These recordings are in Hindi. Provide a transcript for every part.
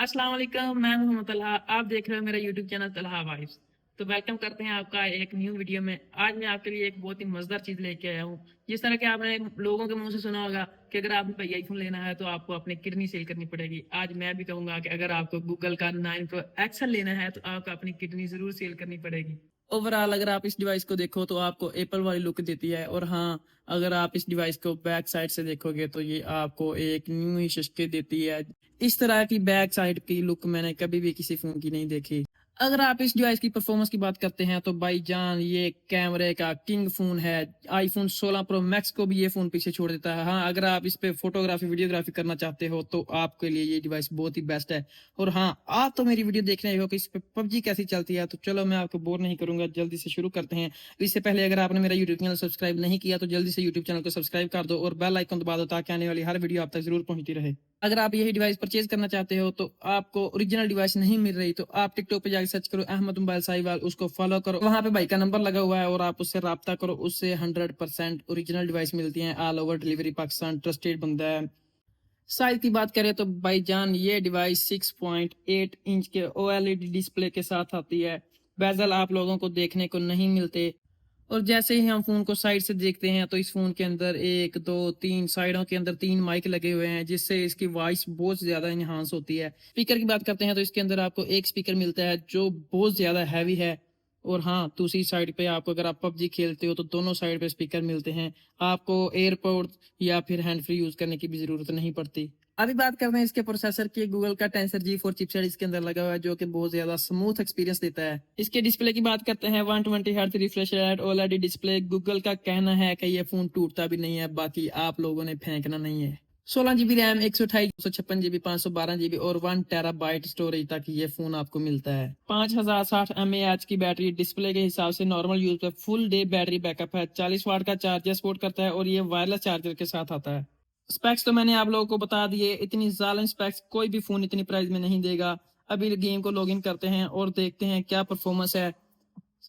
अस्सलाम वालेकुम, मैं मोहम्मद तलहा। आप देख रहे हो मेरा यूट्यूब चैनल तलहा वाइब्स। तो वेलकम करते हैं आपका एक न्यू वीडियो में। आज मैं आपके लिए एक बहुत ही मजेदार चीज लेके आया हूँ। जिस तरह के आपने लोगों के मुंह से सुना होगा कि अगर आपको कोई आईफोन लेना है तो आपको अपनी किडनी सेल करनी पड़ेगी। आज मैं भी कहूंगा कि अगर आपको गूगल का 9 प्रो एक्सल लेना है तो आपको अपनी किडनी जरूर सेल करनी पड़ेगी। ओवरऑल अगर आप इस डिवाइस को देखो तो आपको एप्पल वाली लुक देती है, और हाँ, अगर आप इस डिवाइस को बैक साइड से देखोगे तो ये आपको एक न्यू ही शक्ल देती है। इस तरह की बैक साइड की लुक मैंने कभी भी किसी फोन की नहीं देखी। अगर आप इस डिवाइस की परफॉर्मेंस की बात करते हैं तो भाईजान ये कैमरे का किंग फोन है। आईफोन 16 प्रो मैक्स को भी ये फोन पीछे छोड़ देता है। हाँ, अगर आप इस पे फोटोग्राफी वीडियोग्राफी करना चाहते हो तो आपके लिए ये डिवाइस बहुत ही बेस्ट है। और हाँ, आप तो मेरी वीडियो देख रहे हो कि इस पे पबजी कैसी चलती है, तो चलो मैं आपको बोर नहीं करूंगा, जल्दी से शुरू करते हैं। इससे पहले अगर आपने मेरा यूट्यूब चैनल सब्सक्राइब नहीं किया तो जल्दी से यूट्यूब चैनल को सब्सक्राइब कर दो और बेल आइकन दबा दो ताकि आने वाली हर वीडियो आप तक जरूर पहुंचती रहे। अगर आप यही डिवाइस परचेज करना चाहते हो तो आपको ओरिजिनल डिवाइस नहीं मिल रही तो आप टिकटॉक पे जाकर सर्च करो अहमद मोबाइल साहिवाल, उसको फॉलो करो, वहां पे भाई का नंबर लगा हुआ है और आप उससे राब्ता करो। उससे 100% ओरिजिनल डिवाइस मिलती है। All over delivery Pakistan, trusted बंदा है। साइज की बात करें तो भाईजान ये डिवाइस 6.8 इंच के ओएलईडी डिस्प्ले के साथ आती है। बेजल आप लोगों को देखने को नहीं मिलते। और जैसे ही हम फोन को साइड से देखते हैं तो इस फोन के अंदर एक दो तीन साइडों के अंदर 3 माइक लगे हुए हैं, जिससे इसकी वॉइस बहुत ज्यादा इनहांस होती है। स्पीकर की बात करते हैं तो इसके अंदर आपको एक स्पीकर मिलता है जो बहुत ज्यादा हैवी है। और हाँ, दूसरी साइड पे आपको अगर आप पबजी खेलते हो तो दोनों साइड पे स्पीकर मिलते हैं। आपको एयरपोर्ट या फिर हैंड फ्री यूज करने की भी जरूरत नहीं पड़ती। अभी बात करते हैं इसके प्रोसेसर की। गूगल का टेंसर G4 चिपसेट इसके अंदर लगा हुआ है जो कि बहुत ज्यादा स्मूथ एक्सपीरियंस देता है। इसके डिस्प्ले की बात करते हैं 120 hertz refresh rate OLED display. Google का कहना है कि ये फोन टूटता भी नहीं है, बाकी आप लोगों ने फेंकना नहीं है। 16 GB रैम, 128 256 GB 512 GB और 1 TB स्टोरेज तक ये फोन आपको मिलता है। 5060 mAh की बैटरी डिस्प्ले के हिसाब से नॉर्मल यूज पे फुल डे बैटरी बैकअप है। 40 वाट का चार्जर सपोर्ट करता है और ये वायरलेस चार्जर के साथ आता है। स्पेक्स तो मैंने आप लोगों को बता दिए। इतनी जालिम स्पेक्स कोई भी फोन इतनी प्राइस में नहीं देगा। अभी गेम को लॉगिन करते हैं और देखते हैं क्या परफॉर्मेंस है।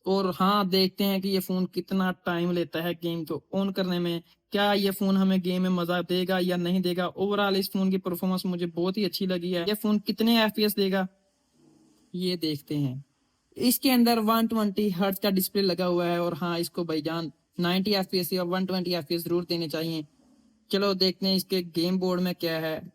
और हाँ, देखते हैं कि ये फोन कितना टाइम लेता है गेम को ऑन करने में। क्या ये फोन हमें गेम में मजा देगा या नहीं देगा। ओवरऑल इस फोन की परफॉर्मेंस मुझे बहुत ही अच्छी लगी है। ये फोन कितने एफपीएस देगा ये देखते हैं। इसके अंदर 120 हर्ट्ज का डिस्प्ले लगा हुआ है और हाँ, इसको भाईजान 90 एफपीएस या 120 एफपीएस जरूर देने चाहिए। चलो देखते हैं इसके गेम बोर्ड में क्या है।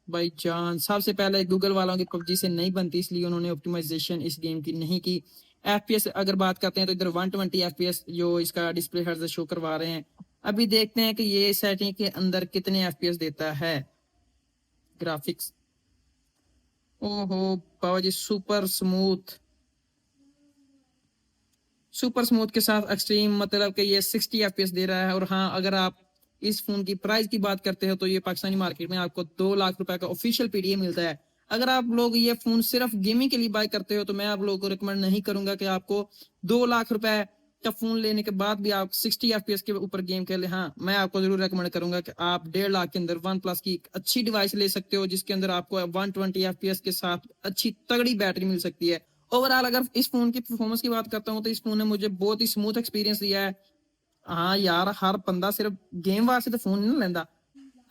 भाई जान, सबसे पहले गूगल वालों की पबजी से नहीं बनती, इसलिए उन्होंने ऑप्टिमाइजेशन इस गेम की नहीं की। एफपीएस अगर बात करते हैं तो इधर 120 एफपीएस जो इसका डिस्प्ले हर्ज शो करवा रहे हैं। अभी देखते हैं कि ये सेटिंग के अंदर कितने एफपीएस देता है। ग्राफिक्स, ओहो बाबा जी, सुपर स्मूथ के साथ एक्सट्रीम, मतलब कि ये 60 एफपीएस दे रहा है। और हाँ, अगर आप इस फोन की प्राइस की बात करते हो तो ये पाकिस्तानी मार्केट में आपको 2 लाख रुपए का ऑफिशियल पीडीए मिलता है। अगर आप लोग ये फोन सिर्फ गेमिंग के लिए बाय करते हो तो मैं आप लोगों को रिकमेंड नहीं करूंगा कि आपको 2 लाख रुपए का फोन लेने के बाद भी आप 60 एफपीएस के ऊपर गेम खेले। हाँ, मैं आपको जरूर रिकमेंड करूंगा कि आप 1.5 लाख के अंदर वन प्लस की एक अच्छी डिवाइस ले सकते हो जिसके अंदर आपको 120 एफपीएस के साथ अच्छी तगड़ी बैटरी मिल सकती है। ओवरऑल अगर इस फोन की परफॉर्मेंस की बात करता हूँ तो इस फोन ने मुझे बहुत ही स्मूथ एक्सपीरियंस दिया है। हाँ यार, हर बंदा सिर्फ गेम वास्ते तो फोन नहीं लेंदा।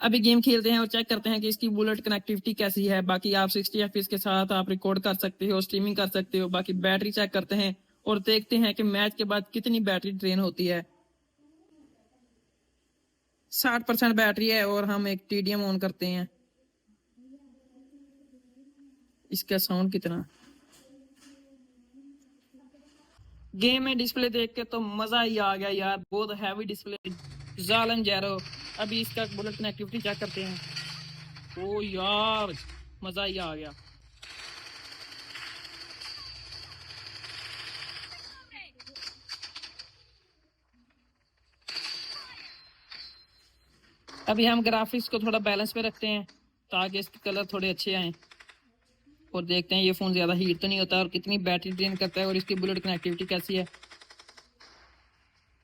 अभी गेम खेलते हैं और चेक करते हैं कि इसकी बुलेट कनेक्टिविटी कैसी है। बाकी आप 60 एफपीएस के साथ आप रिकॉर्ड कर सकते हो, स्ट्रीमिंग कर सकते हो। बाकी बैटरी चेक करते हैं और देखते हैं कि मैच के बाद कितनी बैटरी ड्रेन होती है। 60% बैटरी है और हम एक टीडीएम ऑन करते हैं। इसका साउंड कितना, गेम में डिस्प्ले देख के तो मजा ही आ गया यार, बहुत हैवी डिस्प्ले, जालन जैरो। अभी इसका बुलेट कनेक्टिविटी चेक करते हैं। ओ यार, मजा ही आ गया। अभी हम ग्राफिक्स को थोड़ा बैलेंस पे रखते हैं ताकि इसके कलर थोड़े अच्छे आए। और देखते हैं ये फोन ज्यादा हीट तो नहीं होता और कितनी बैटरी ड्रेन करता है और इसकी बुलेट कनेक्टिविटी कैसी है।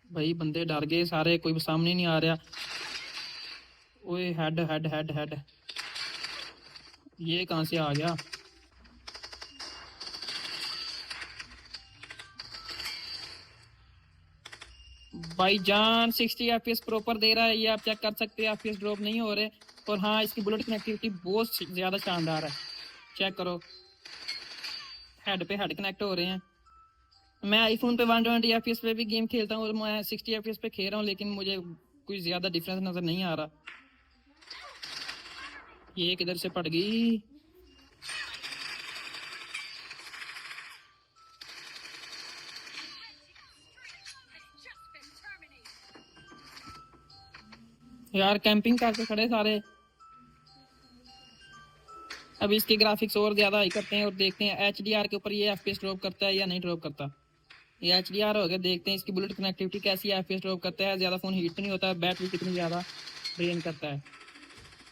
भाई बंदे डर गए सारे, कोई सामने नहीं आ रहा। ओए हेड हेड हेड हेड, ये कहां से आ गया। भाईजान 60 एफपीएस प्रॉपर दे रहा है, ये आप चेक कर सकते हैं, एफपीएस ड्रॉप नहीं हो रहे। और हाँ, इसकी बुलेट कनेक्टिविटी बहुत ज्यादा शानदार है। चेक करो, हेड पे हेड कनेक्ट हो रहे हैं। मैं आईफोन पे 120 एफपीएस पे भी गेम खेलता हूँ और मैं 60 एफपीएस पे खेल रहा हूँ, लेकिन मुझे कोई ज्यादा डिफरेंस नजर नहीं आ रहा। ये किधर से पड़ गई? यार कैंपिंग करके खड़े सारे। अब इसके ग्राफिक्स और ज्यादा हाई करते हैं और देखते हैं एचडीआर के ऊपर ये एफपीएस ड्रॉप करता है या नहीं ड्रॉप करता। ये एचडीआर हो गया, देखते हैं इसकी बुलेट कनेक्टिविटी कैसी है, एफपीएस ड्रॉप करता है, ज्यादा फोन हीट तो नहीं होता, बैटरी कितनी ज्यादा ड्रेन करता है।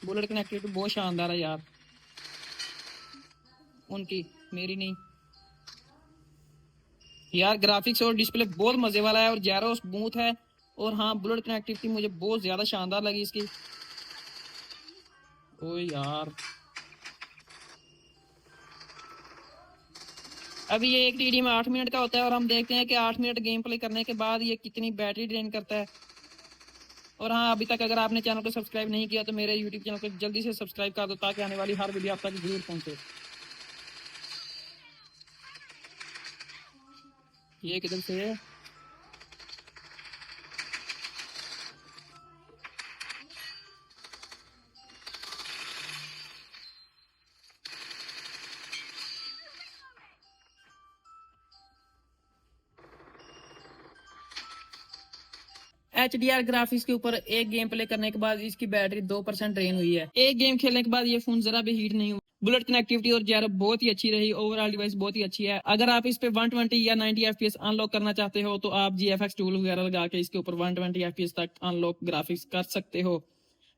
बुलेट कनेक्टिविटी बहुत शानदार है यार उनकी, मेरी नहीं। यार ग्राफिक्स और डिस्प्ले बहुत मजे वाला है और जैरो स्मूथ है। और हाँ, बुलेट कनेक्टिविटी मुझे बहुत ज्यादा शानदार लगी इसकी। ओ यार, अभी ये एक टीडी में 8 मिनट का होता है और हम देखते हैं कि 8 मिनट गेम प्ले करने के बाद ये कितनी बैटरी ड्रेन करता है। और हाँ, अभी तक अगर आपने चैनल को सब्सक्राइब नहीं किया तो मेरे यूट्यूब चैनल को जल्दी से सब्सक्राइब कर दो ताकि आने वाली हर वीडियो आप तक जरूर पहुंचे। ये किधर से है? HDR ग्राफिक्स के ऊपर एक गेम प्ले करने के बाद इसकी बैटरी 2% ड्रेन हुई है। एक गेम खेलने के बाद ये फोन जरा भी हीट नहीं हुआ। बुलेट कनेक्टिविटी और जैरो बहुत ही अच्छी रही, ओवरऑल डिवाइस बहुत ही अच्छी है। अगर आप इस पे 120 या 90 एफपीएस अनलॉक करना चाहते हो तो आप GFX टूल वगैरह लगा के इसके ऊपर 120 एफपीएस तक अनलॉक ग्राफिक्स कर सकते हो।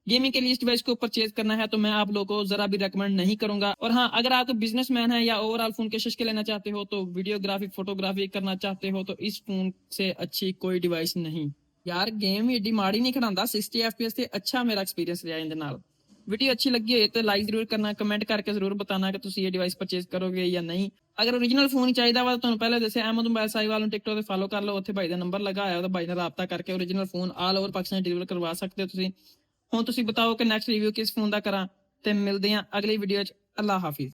गेमिंग के लिए इस डिवाइस को परचेज करना है तो मैं आप लोगों को जरा भी रेकमेंड नहीं करूंगा। और हाँ, अगर आप बिजनेसमैन है या ओवरऑल फोन के शौक लेना चाहते हो तो वीडियोग्राफी फोटोग्राफी करना चाहते हो तो इस फोन से अच्छी कोई डिवाइस नहीं। यार गेम एडी माड़ी नहीं खड़ांदा, 60 एफपीएस से अच्छा मेरा एक्सपीरियंस रहा इनके नाल। वीडियो अच्छी लगी हो तो लाइक जरूर करना, कमेंट करके जरूर बताना कि तुम ये डिवाइस परचेज करोगे या नहीं। अगर ओरिजिनल फोन चाहिए वा तो पहले जैसे अहमद मोबाइल साई वालों टिकटॉक पे फॉलो कर लो, ਉੱਥੇ भाई ਦਾ नंबर लगा है भाई ने राबता करके original phone all over Pakistan deliver करवा सकते हो ਤੁਸੀਂ। ਹੁਣ ਤੁਸੀਂ बताओ कि नेक्स्ट रिव्यू किस फोन का करा, ਤੇ ਮਿਲਦੇ ਹਾਂ ਅਗਲੀ ਵੀਡੀਓ 'ਚ। ਅੱਲਾ ਹਾਫਿਜ਼।